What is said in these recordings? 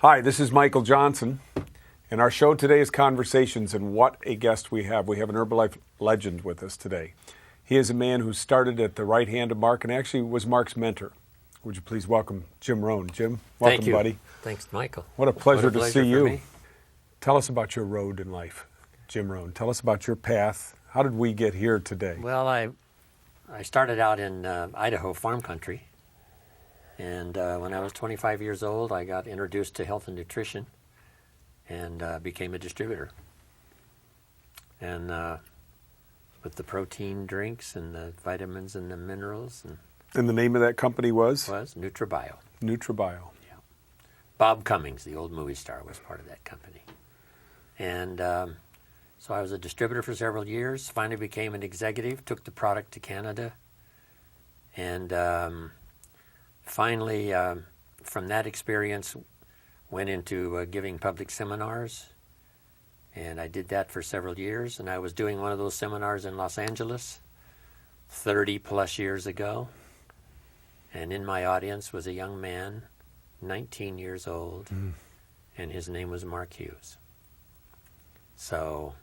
Hi, this is Michael Johnson, and our show today is Conversations, and what a guest we have. We have an Herbalife legend with us today. He is a man who started at the right hand of Mark and actually was Mark's mentor. Would you please welcome Jim Rohn. Jim, welcome, Thank you. buddy. Thanks, Michael. What a pleasure to see you. Me. Tell us about your road in life, Jim Rohn. Tell us about your path. How did we get here today? Well, I started out in Idaho farm country, and when I was 25 years old, I got introduced to health and nutrition and became a distributor. And with the protein drinks and the vitamins and the minerals. And the name of that company was? Was NutriBio. NutriBio. Yeah. Bob Cummings, the old movie star, was part of that company. And so I was a distributor for several years, finally became an executive, took the product to Canada, and finally, from that experience, went into giving public seminars. And I did that for several years, and I was doing one of those seminars in Los Angeles 30 plus years ago. And in my audience was a young man, 19 years old, and his name was Mark Hughes. So,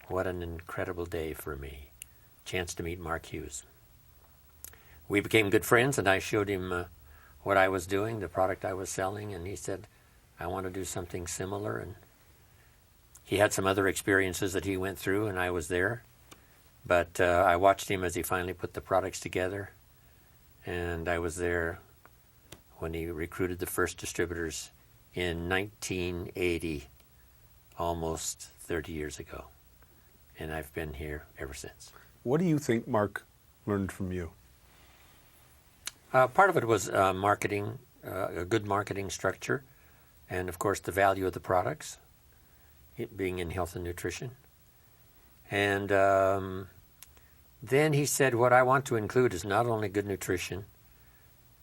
what an incredible day for me. Chance to meet Mark Hughes. We became good friends, and I showed him what I was doing, the product I was selling, and he said, I want to do something similar. And he had some other experiences that he went through, and I was there. But I watched him as he finally put the products together, and I was there when he recruited the first distributors in 1980, almost 30 years ago. And I've been here ever since. What do you think Mark learned from you? Part of it was marketing, a good marketing structure, and of course the value of the products, it being in health and nutrition. And then he said, what I want to include is not only good nutrition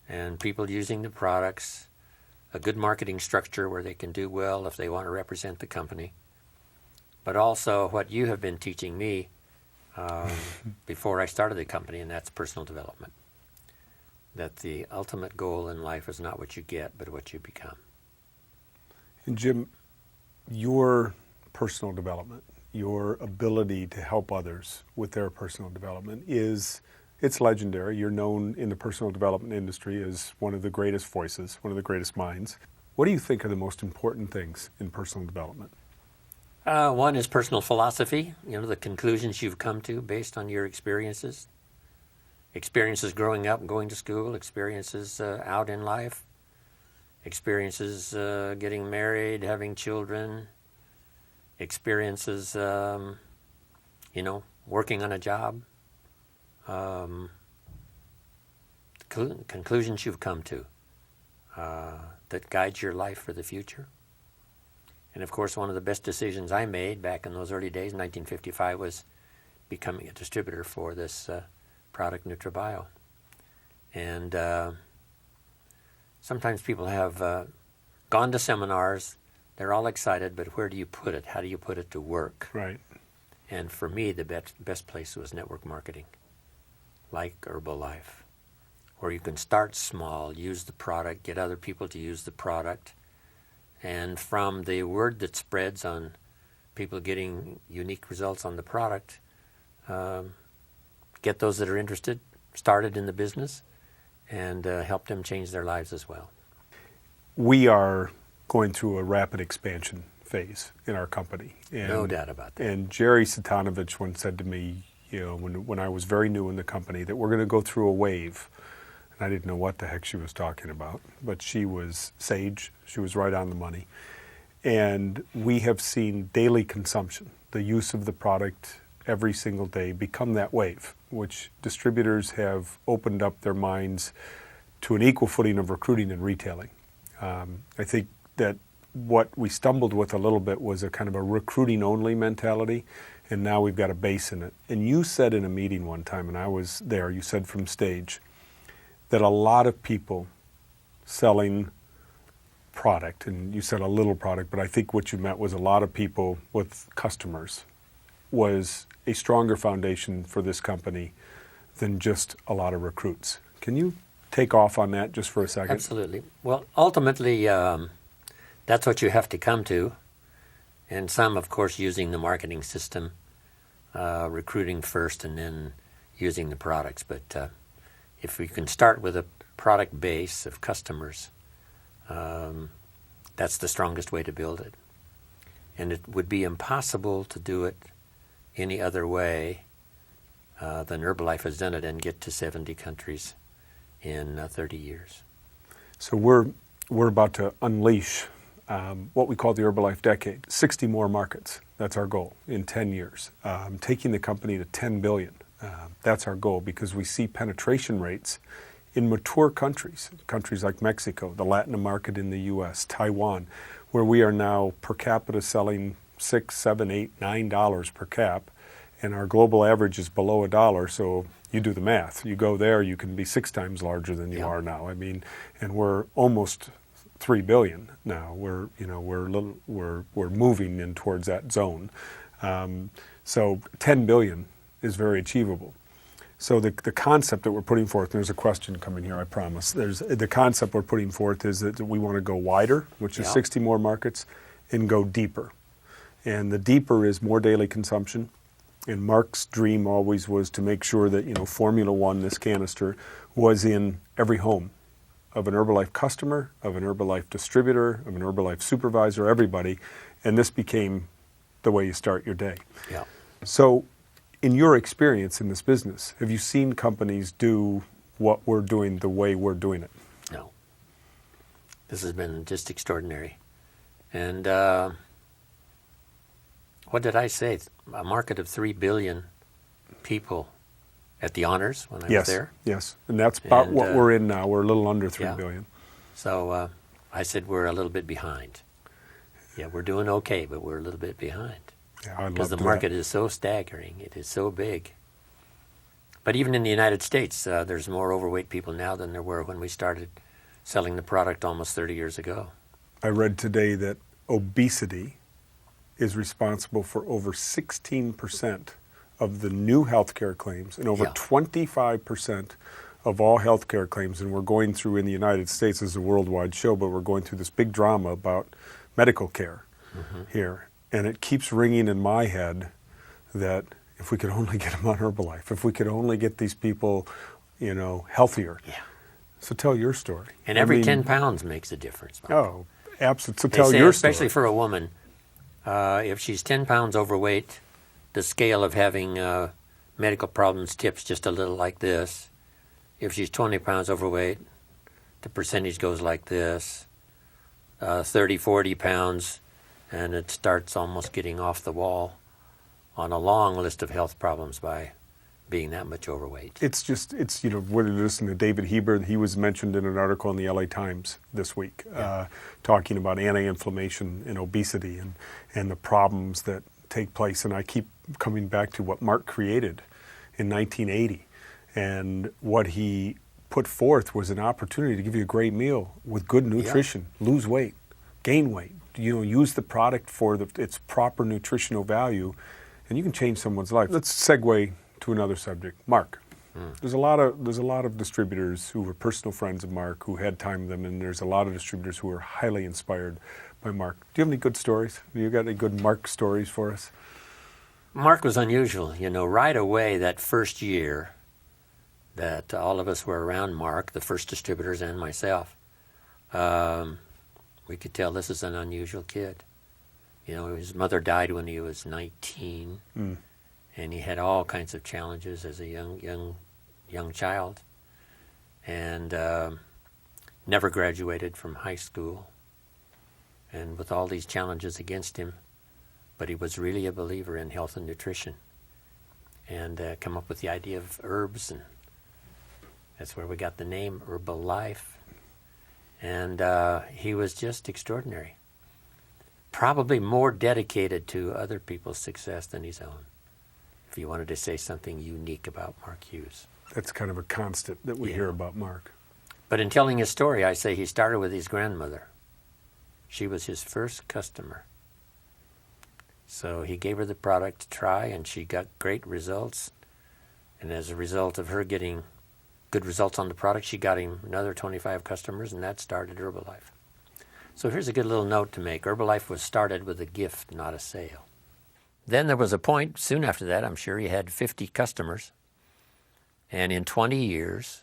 and people using the products, a good marketing structure where they can do well if they want to represent the company, but also what you have been teaching me before I started the company, and that's personal development. That the ultimate goal in life is not what you get, but what you become. And Jim, your personal development, your ability to help others with their personal development it's legendary. You're known in the personal development industry as one of the greatest voices, one of the greatest minds. What do you think are the most important things in personal development? One is personal philosophy, the conclusions you've come to based on your experiences. Experiences growing up and going to school, experiences out in life, experiences getting married, having children, experiences, working on a job, conclusions you've come to that guides your life for the future. And of course, one of the best decisions I made back in those early days, 1955, was becoming a distributor for this product NutriBio. And sometimes people have gone to seminars, they're all excited, but where do you put it? How do you put it to work? Right. And for me, the best place was network marketing, like Herbalife, where you can start small, use the product, get other people to use the product, and from the word that spreads on people getting unique results on the product, get those that are interested started in the business and help them change their lives as well. We are going through a rapid expansion phase in our company. And, no doubt about that. And Jerry Satanovich once said to me, when I was very new in the company, that we're going to go through a wave. And I didn't know what the heck she was talking about, but she was sage. She was right on the money. And we have seen daily consumption, the use of the product every single day, become that wave, which distributors have opened up their minds to an equal footing of recruiting and retailing. I think that what we stumbled with a little bit was a kind of a recruiting-only mentality, and now we've got a base in it. And you said in a meeting one time, and I was there, you said from stage, that a lot of people selling product, and you said a little product, but I think what you meant was a lot of people with customers was a stronger foundation for this company than just a lot of recruits. Can you take off on that just for a second? Absolutely. Well, ultimately, that's what you have to come to. And some, of course, using the marketing system, recruiting first and then using the products. But if we can start with a product base of customers, that's the strongest way to build it. And it would be impossible to do it any other way than Herbalife has done it and get to 70 countries in 30 years. So we're about to unleash what we call the Herbalife decade. 60 more markets. That's our goal in 10 years. Taking the company to 10 billion. That's our goal, because we see penetration rates in mature countries like Mexico, the Latin market in the U.S., Taiwan, where we are now per capita selling $6, $7, $8, $9 per cap, and our global average is below $1. So you do the math. You go there, you can be 6 times larger than you are now. I mean, and we're almost 3 billion now. We're moving in towards that zone. So 10 billion is very achievable. So the concept that we're putting forth, and there's a question coming here, I promise. The concept we're putting forth is that we want to go wider, which is 60 more markets, and go deeper. And the deeper is more daily consumption. And Mark's dream always was to make sure that, Formula One, this canister, was in every home of an Herbalife customer, of an Herbalife distributor, of an Herbalife supervisor, everybody. And this became the way you start your day. Yeah. So in your experience in this business, have you seen companies do what we're doing the way we're doing it? No. This has been just extraordinary. And what did I say? A market of 3 billion people at the honors when I was there. Yes, and that's about what we're in now. We're a little under 3 billion. So I said we're a little bit behind. Yeah, we're doing okay, but we're a little bit behind. Yeah, because the market is so staggering. It is so big. But even in the United States, there's more overweight people now than there were when we started selling the product almost 30 years ago. I read today that obesity is responsible for over 16% of the new healthcare claims and over 25% of all healthcare claims. And we're going through, in the United States, as a worldwide show, but we're going through this big drama about medical care here. And it keeps ringing in my head that if we could only get them on Herbalife, if we could only get these people, healthier. Yeah. So tell your story. And every 10 pounds makes a difference. Mark. Oh, absolutely. So They tell say, your especially story. for a woman, if she's 10 pounds overweight, the scale of having medical problems tips just a little like this. If she's 20 pounds overweight, the percentage goes like this. 30, 40 pounds, and it starts almost getting off the wall on a long list of health problems by being that much overweight. We're listening to David Heber. He was mentioned in an article in the LA Times this week, talking about anti-inflammation and obesity and the problems that take place. And I keep coming back to what Mark created in 1980. And what he put forth was an opportunity to give you a great meal with good nutrition, lose weight, gain weight, use the product for its proper nutritional value, and you can change someone's life. Let's segue to another subject. Mark. There's a lot of distributors who were personal friends of Mark, who had time with him, and there's a lot of distributors who are highly inspired by Mark. Do you have any good stories? You got any good Mark stories for us? Mark was unusual. Right away that first year that all of us were around Mark, the first distributors and myself, we could tell this is an unusual kid. His mother died when he was 19, and he had all kinds of challenges as a young child, and never graduated from high school, and with all these challenges against him, but he was really a believer in health and nutrition, and come up with the idea of herbs, and that's where we got the name Herbalife. And he was just extraordinary. Probably more dedicated to other people's success than his own, if you wanted to say something unique about Mark Hughes. That's kind of a constant that we hear about Mark. But in telling his story, I say he started with his grandmother. She was his first customer. So he gave her the product to try, and she got great results. And as a result of her getting good results on the product, she got him another 25 customers, and that started Herbalife. So here's a good little note to make. Herbalife was started with a gift, not a sale. Then there was a point, soon after that, I'm sure he had 50 customers. And in 20 years,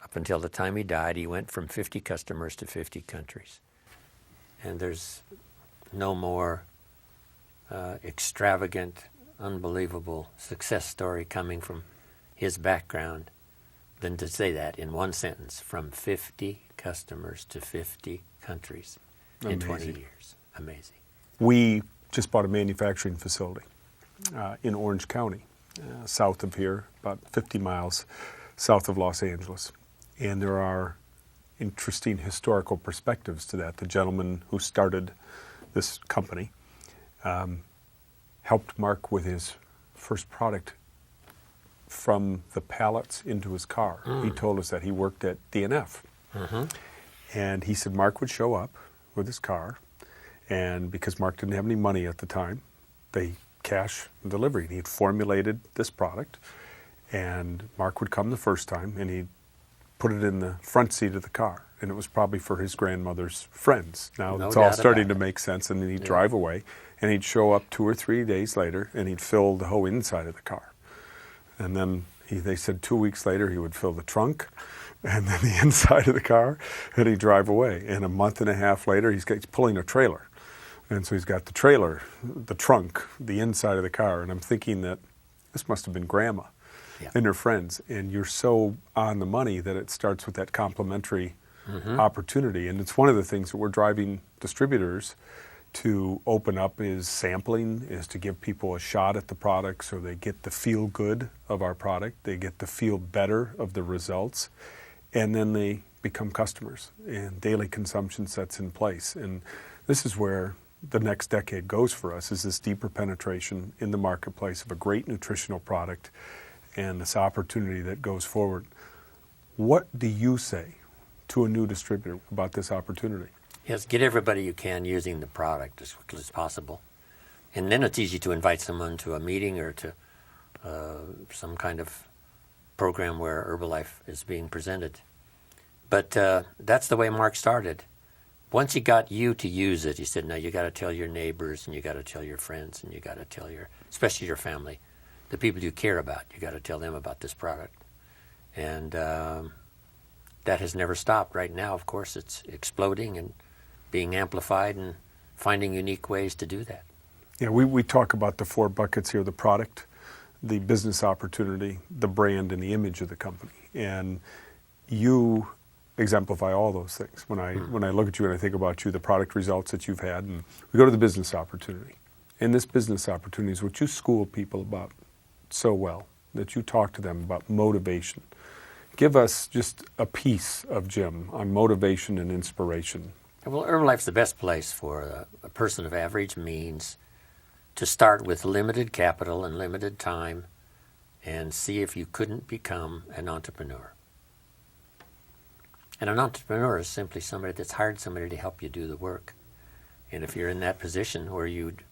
up until the time he died, he went from 50 customers to 50 countries. And there's no more extravagant, unbelievable success story coming from his background than to say that in one sentence, from 50 customers to 50 countries in 20 years. Amazing. We just bought a manufacturing facility in Orange County, south of here, about 50 miles south of Los Angeles. And there are interesting historical perspectives to that. The gentleman who started this company helped Mark with his first product from the pallets into his car. He told us that he worked at DNF. And he said Mark would show up with his car, and because Mark didn't have any money at the time, they cash delivery. He had formulated this product, and Mark would come the first time, and he'd put it in the front seat of the car, and it was probably for his grandmother's friends. Now No it's all doubt starting about to make sense, and then he'd drive away, and he'd show up 2 or 3 days later, and he'd fill the whole inside of the car. And then they said 2 weeks later he would fill the trunk, and then the inside of the car, and he'd drive away. And a month and a half later, he's pulling a trailer. And so he's got the trailer, the trunk, the inside of the car. And I'm thinking that this must have been Grandma and her friends. And you're so on the money that it starts with that complimentary opportunity. And it's one of the things that we're driving distributors to open up is sampling, is to give people a shot at the product so they get the feel good of our product, they get the feel better of the results, and then they become customers and daily consumption sets in place. And this is where the next decade goes for us, is this deeper penetration in the marketplace of a great nutritional product and this opportunity that goes forward. What do you say to a new distributor about this opportunity? Yes, get everybody you can using the product as quickly as possible. And then it's easy to invite someone to a meeting or to some kind of program where Herbalife is being presented. But that's the way Mark started. Once he got you to use it, he said, no, you got to tell your neighbors, and you got to tell your friends, and you got to tell especially your family, the people you care about, you got to tell them about this product. And that has never stopped. Right now, of course, it's exploding and being amplified and finding unique ways to do that. Yeah, we talk about the 4 buckets here: the product, the business opportunity, the brand, and the image of the company. And you exemplify all those things. When I look at you and I think about you, the product results that you've had, and we go to the business opportunity. And this business opportunity is what you school people about so well, that you talk to them about motivation. Give us just a piece of Jim on motivation and inspiration. Well, Herbalife's the best place for a person of average means to start with limited capital and limited time and see if you couldn't become an entrepreneur. And an entrepreneur is simply somebody that's hired somebody to help you do the work. And if you're in that position where you'd,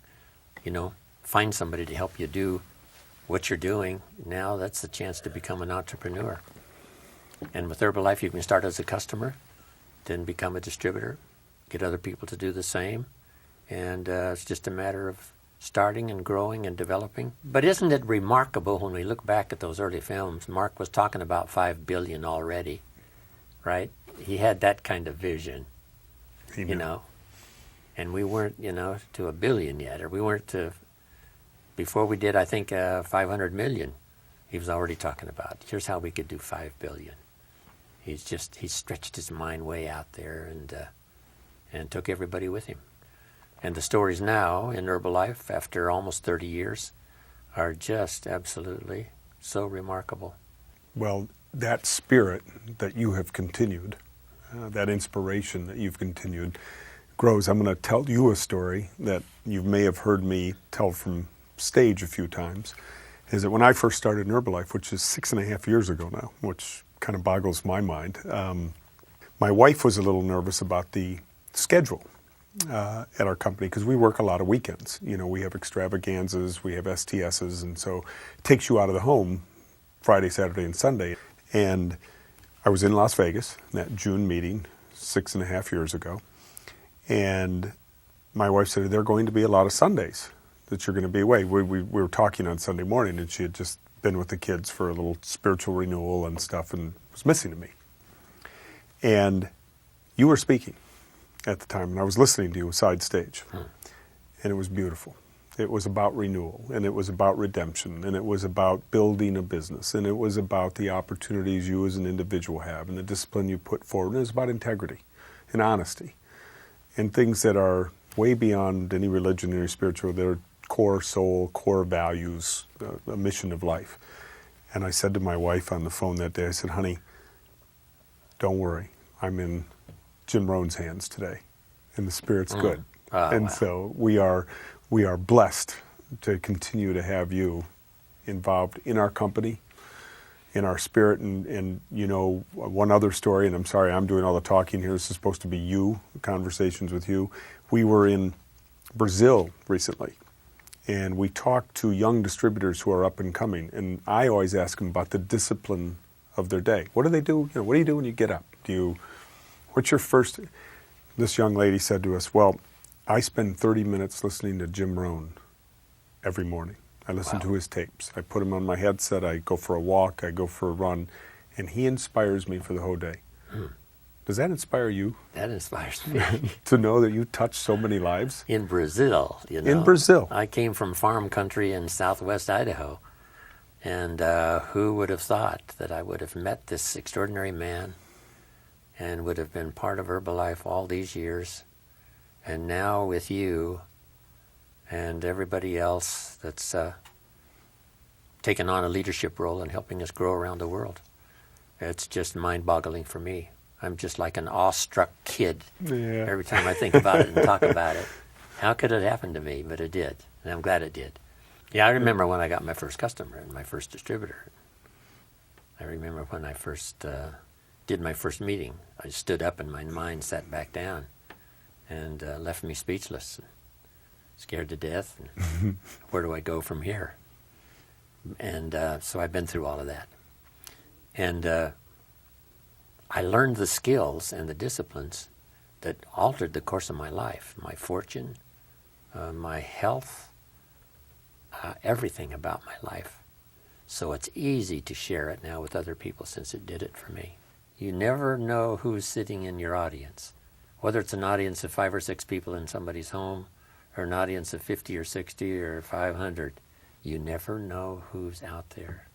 find somebody to help you do what you're doing, now that's the chance to become an entrepreneur. And with Herbalife, you can start as a customer, then become a distributor, get other people to do the same, and it's just a matter of starting and growing and developing. But isn't it remarkable when we look back at those early films? Mark was talking about 5 billion already, right? He had that kind of vision, and we weren't, to 1 billion yet, or we weren't to, before we did, I think, 500 million, he was already talking about, here's how we could do 5 billion. He stretched his mind way out there and took everybody with him. And the stories now in Herbalife, after almost 30 years, are just absolutely so remarkable. Well, that spirit that you have continued, that inspiration that you've continued, grows. I'm going to tell you a story that you may have heard me tell from stage a few times, is that when I first started in Herbalife, which is 6.5 years ago now, which kind of boggles my mind, my wife was a little nervous about the schedule at our company, because we work a lot of weekends. We have extravaganzas, we have STSs, and so it takes you out of the home Friday, Saturday, and Sunday. And I was in Las Vegas in that June meeting 6.5 years ago, And my wife said, there are going to be a lot of Sundays that you're going to be away. We were talking on Sunday morning, and she had just been with the kids for a little spiritual renewal and stuff and was missing to me. And you were speaking at the time, and I was listening to you side stage. And it was beautiful. It was about renewal, and it was about redemption, and it was about building a business, and it was about the opportunities you as an individual have and the discipline you put forward. And it was about integrity and honesty and things that are way beyond any religion, any spiritual. They're core soul, core values, a mission of life. And I said to my wife on the phone that day, I said, honey, don't worry. I'm in Jim Rohn's hands today, and the Spirit's good. And wow. so we are blessed to continue to have you involved in our company, in our spirit. And you know, one other story, and I'm sorry I'm doing all the talking here. This is supposed to be you, conversations with you. We were in Brazil recently, and we talked to young distributors who are up and coming. And I always ask them about the discipline of their day. What do they do? You know, what do you do when you get up? What's your first? This young lady said to us, well, I spend 30 minutes listening to Jim Rohn every morning. I listen to his tapes. I put him on my headset. I go for a walk. I go for a run. And he inspires me for the whole day. Does that inspire you? That inspires me. To know that you touch so many lives? In Brazil, you know. In Brazil. I came from farm country in southwest Idaho. And who would have thought that I would have met this extraordinary man and would have been part of Herbalife all these years, and now with you and everybody else that's taken on a leadership role in helping us grow around the world. It's just mind-boggling for me. I'm just like an awestruck kid every time I think about it and talk about it. How could it happen to me? But it did, and I'm glad it did. Yeah, I remember when I got my first customer and my first distributor. I remember when I first did my first meeting. I stood up and my mind sat back down and left me speechless, and scared to death. And where do I go from here? And so I've been through all of that. And I learned the skills and the disciplines that altered the course of my life, my fortune, my health, everything about my life. So it's easy to share it now with other people since it did it for me. You never know who's sitting in your audience, whether it's an audience of 5 or 6 people in somebody's home or an audience of 50 or 60 or 500. You never know who's out there.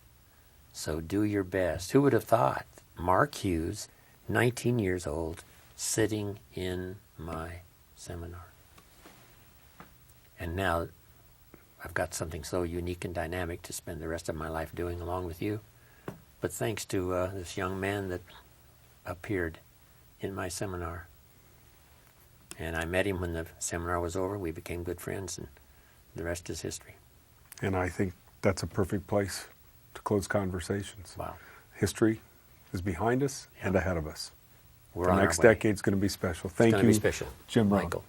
So do your best. Who would have thought Mark Hughes, 19 years old, sitting in my seminar? And now I've got something so unique and dynamic to spend the rest of my life doing along with you. But thanks to this young man that appeared in my seminar. And I met him when the seminar was over. We became good friends, and the rest is history. And I think that's a perfect place to close conversations. Wow. History is behind us and ahead of us. We're The on next our way. decade's going to be special. Thank It's going you, to be special. Jim Rohn. Michael.